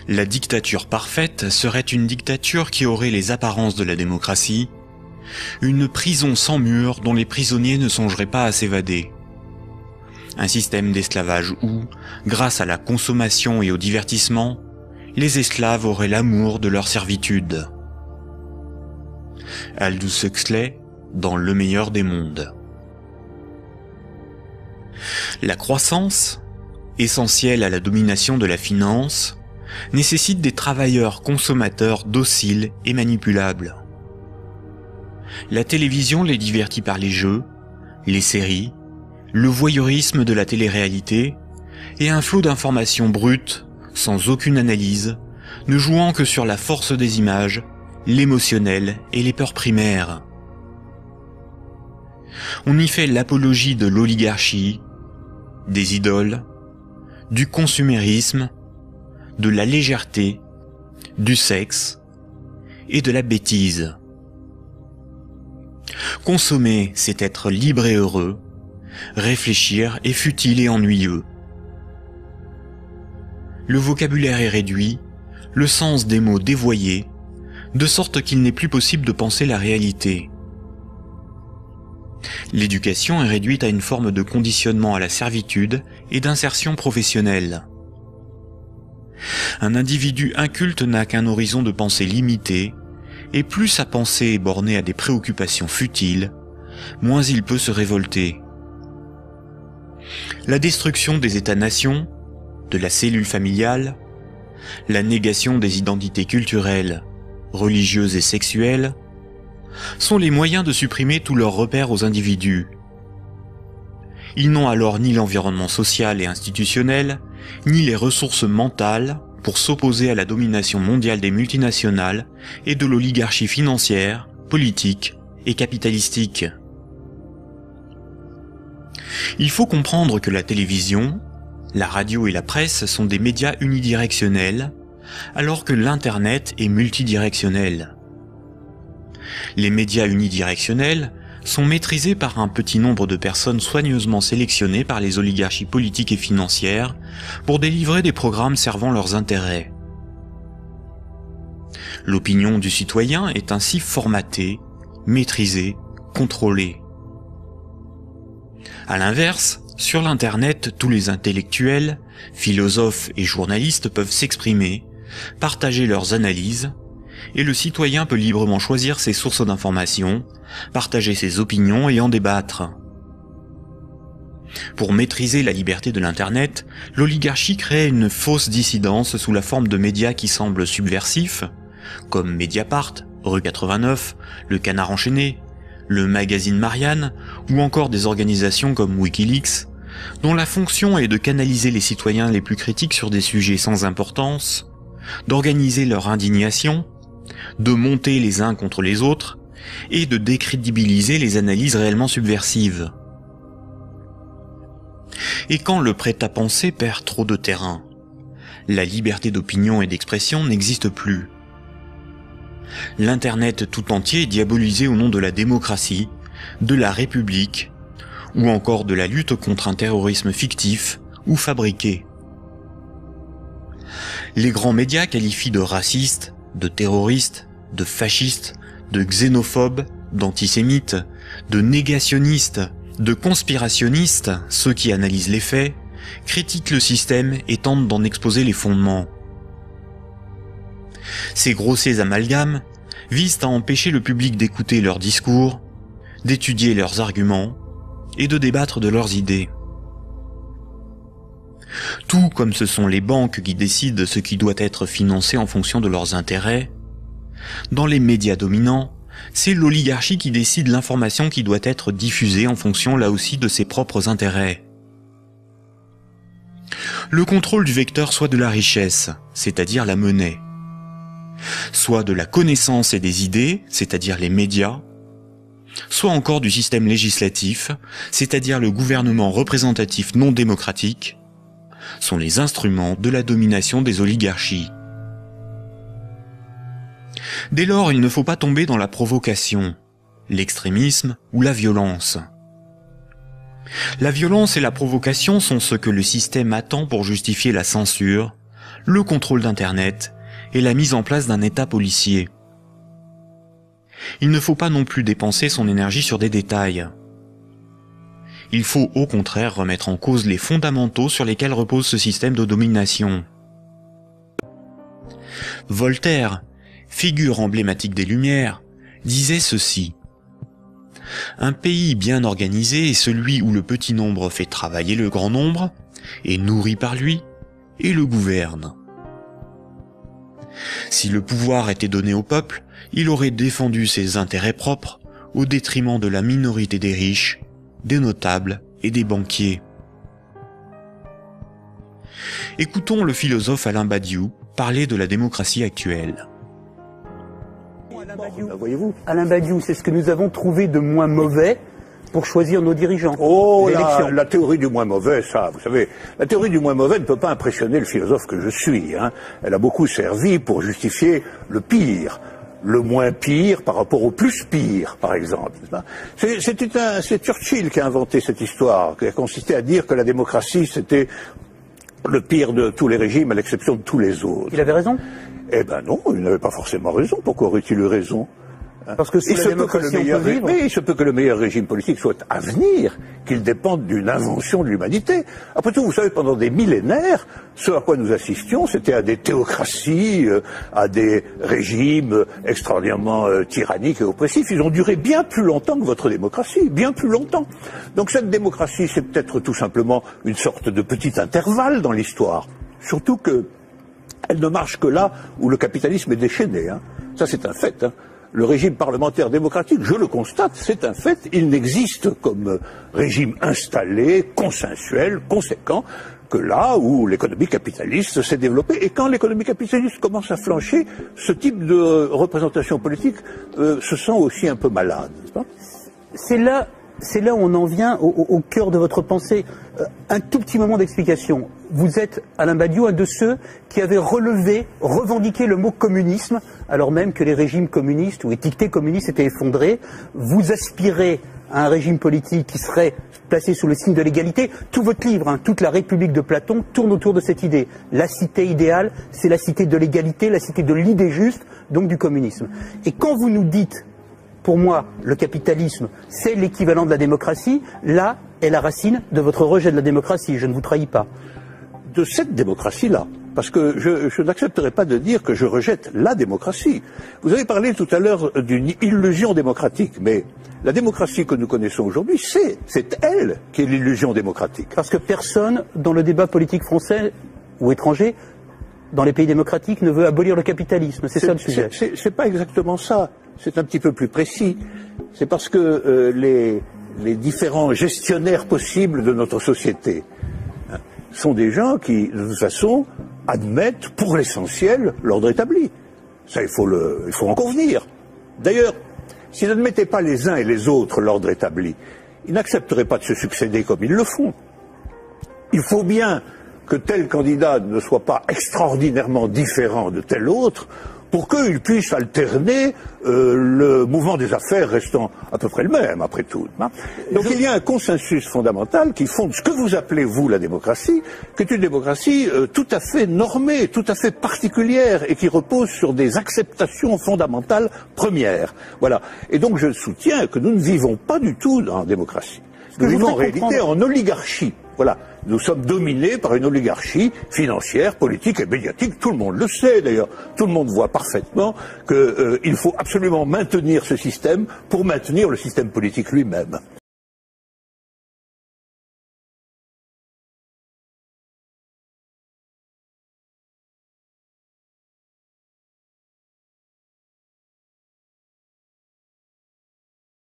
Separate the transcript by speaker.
Speaker 1: La dictature parfaite serait une dictature qui aurait les apparences de la démocratie, une prison sans murs dont les prisonniers ne songeraient pas à s'évader. Un système d'esclavage où, grâce à la consommation et au divertissement, les esclaves auraient l'amour de leur servitude. Aldous Huxley, dans Le meilleur des mondes. La croissance, essentielle à la domination de la finance, nécessite des travailleurs consommateurs dociles et manipulables. La télévision les divertit par les jeux, les séries, le voyeurisme de la télé-réalité et un flot d'informations brutes, sans aucune analyse, ne jouant que sur la force des images, l'émotionnel et les peurs primaires. On y fait l'apologie de l'oligarchie, des idoles, du consumérisme, de la légèreté, du sexe et de la bêtise. Consommer, c'est être libre et heureux, réfléchir est futile et ennuyeux. Le vocabulaire est réduit, le sens des mots dévoyé, de sorte qu'il n'est plus possible de penser la réalité. L'éducation est réduite à une forme de conditionnement à la servitude et d'insertion professionnelle. Un individu inculte n'a qu'un horizon de pensée limité, et plus sa pensée est bornée à des préoccupations futiles, moins il peut se révolter. La destruction des États-nations, de la cellule familiale, la négation des identités culturelles, religieuses et sexuelles, sont les moyens de supprimer tous leurs repères aux individus. Ils n'ont alors ni l'environnement social et institutionnel, ni les ressources mentales pour s'opposer à la domination mondiale des multinationales et de l'oligarchie financière, politique et capitalistique. Il faut comprendre que la télévision, la radio et la presse sont des médias unidirectionnels, alors que l'Internet est multidirectionnel. Les médias unidirectionnels sont maîtrisés par un petit nombre de personnes soigneusement sélectionnées par les oligarchies politiques et financières pour délivrer des programmes servant leurs intérêts. L'opinion du citoyen est ainsi formatée, maîtrisée, contrôlée. À l'inverse, sur l'Internet, tous les intellectuels, philosophes et journalistes peuvent s'exprimer, partager leurs analyses, et le citoyen peut librement choisir ses sources d'information, partager ses opinions et en débattre. Pour maîtriser la liberté de l'Internet, l'oligarchie crée une fausse dissidence sous la forme de médias qui semblent subversifs, comme Mediapart, Rue 89, Le Canard enchaîné, le magazine Marianne, ou encore des organisations comme Wikileaks, dont la fonction est de canaliser les citoyens les plus critiques sur des sujets sans importance, d'organiser leur indignation, de monter les uns contre les autres, et de décrédibiliser les analyses réellement subversives. Et quand le prêt-à-penser perd trop de terrain, la liberté d'opinion et d'expression n'existe plus. L'Internet tout entier est diabolisé au nom de la démocratie, de la République, ou encore de la lutte contre un terrorisme fictif ou fabriqué. Les grands médias qualifient de racistes, de terroristes, de fascistes, de xénophobes, d'antisémites, de négationnistes, de conspirationnistes ceux qui analysent les faits, critiquent le système et tentent d'en exposer les fondements. Ces grossiers amalgames visent à empêcher le public d'écouter leurs discours, d'étudier leurs arguments et de débattre de leurs idées. Tout comme ce sont les banques qui décident ce qui doit être financé en fonction de leurs intérêts, dans les médias dominants, c'est l'oligarchie qui décide l'information qui doit être diffusée en fonction là aussi de ses propres intérêts. Le contrôle du vecteur soit de la richesse, c'est-à-dire la monnaie, soit de la connaissance et des idées, c'est-à-dire les médias, soit encore du système législatif, c'est-à-dire le gouvernement représentatif non démocratique, sont les instruments de la domination des oligarchies. Dès lors, il ne faut pas tomber dans la provocation, l'extrémisme ou la violence. La violence et la provocation sont ce que le système attend pour justifier la censure, le contrôle d'Internet et la mise en place d'un État policier. Il ne faut pas non plus dépenser son énergie sur des détails. Il faut au contraire remettre en cause les fondamentaux sur lesquels repose ce système de domination. Voltaire, figure emblématique des Lumières, disait ceci: un pays bien organisé est celui où le petit nombre fait travailler le grand nombre, est nourri par lui, et le gouverne. Si le pouvoir était donné au peuple, il aurait défendu ses intérêts propres au détriment de la minorité des riches, des notables et des banquiers. Écoutons le philosophe Alain Badiou parler de la démocratie actuelle.
Speaker 2: Voyez-vous, Alain Badiou, c'est ce que nous avons trouvé de moins mauvais pour choisir nos dirigeants.
Speaker 3: Oh, la théorie du moins mauvais, ça, vous savez, la théorie du moins mauvais ne peut pas impressionner le philosophe que je suis. Hein. Elle a beaucoup servi pour justifier le moins pire par rapport au plus pire, par exemple. C'est Churchill qui a inventé cette histoire, qui a consisté à dire que la démocratie, c'était le pire de tous les régimes, à l'exception de tous les autres.
Speaker 2: Il avait raison?
Speaker 3: Eh ben non, il n'avait pas forcément raison. Pourquoi aurait-il eu raison?
Speaker 2: Parce que sous la démocratie, on peut vivre.
Speaker 3: Mais il se peut que le meilleur régime politique soit à venir, qu'il dépende d'une invention de l'humanité. Après tout, vous savez, pendant des millénaires, ce à quoi nous assistions, c'était à des théocraties, à des régimes extraordinairement tyranniques et oppressifs. Ils ont duré bien plus longtemps que votre démocratie, bien plus longtemps. Donc cette démocratie, c'est peut-être tout simplement une sorte de petit intervalle dans l'histoire. Surtout que elle ne marche que là où le capitalisme est déchaîné. Hein. Ça, c'est un fait. Hein. Le régime parlementaire démocratique, je le constate, c'est un fait. Il n'existe comme régime installé, consensuel, conséquent, que là où l'économie capitaliste s'est développée. Et quand l'économie capitaliste commence à flancher, ce type de représentation politique se sent aussi un peu malade.
Speaker 2: C'est là où on en vient au cœur de votre pensée. Un tout petit moment d'explication. Vous êtes, Alain Badiou, un de ceux qui avaient revendiqué le mot communisme, alors même que les régimes communistes ou étiquetés communistes étaient effondrés. Vous aspirez à un régime politique qui serait placé sous le signe de l'égalité. Tout votre livre, toute la République de Platon, tourne autour de cette idée. La cité idéale, c'est la cité de l'égalité, la cité de l'idée juste, donc du communisme. Et quand vous nous dites, pour moi, le capitalisme, c'est l'équivalent de la démocratie, là est la racine de votre rejet de la démocratie, je ne vous trahis pas.
Speaker 3: De cette démocratie-là, parce que je n'accepterai pas de dire que je rejette la démocratie. Vous avez parlé tout à l'heure d'une illusion démocratique, mais la démocratie que nous connaissons aujourd'hui, c'est elle qui est l'illusion démocratique.
Speaker 2: Parce que personne, dans le débat politique français ou étranger, dans les pays démocratiques, ne veut abolir le capitalisme, c'est ça le sujet.
Speaker 3: C'est pas exactement ça, c'est un petit peu plus précis. C'est parce que les différents gestionnaires possibles de notre société sont des gens qui, de toute façon, admettent pour l'essentiel l'ordre établi. Ça, il faut en convenir. D'ailleurs, s'ils n'admettaient pas les uns et les autres l'ordre établi, ils n'accepteraient pas de se succéder comme ils le font. Il faut bien que tel candidat ne soit pas extraordinairement différent de tel autre pour qu'ils puissent alterner le mouvement des affaires restant à peu près le même, après tout. Hein. Donc il y a un consensus fondamental qui fonde ce que vous appelez, vous, la démocratie, qui est une démocratie tout à fait normée, tout à fait particulière, et qui repose sur des acceptations fondamentales premières. Voilà. Et donc je soutiens que nous ne vivons pas du tout en démocratie. Nous vivons en réalité en oligarchie. Voilà. Nous sommes dominés par une oligarchie financière, politique et médiatique. Tout le monde le sait d'ailleurs. Tout le monde voit parfaitement qu'il faut absolument maintenir ce système pour maintenir le système politique lui-même.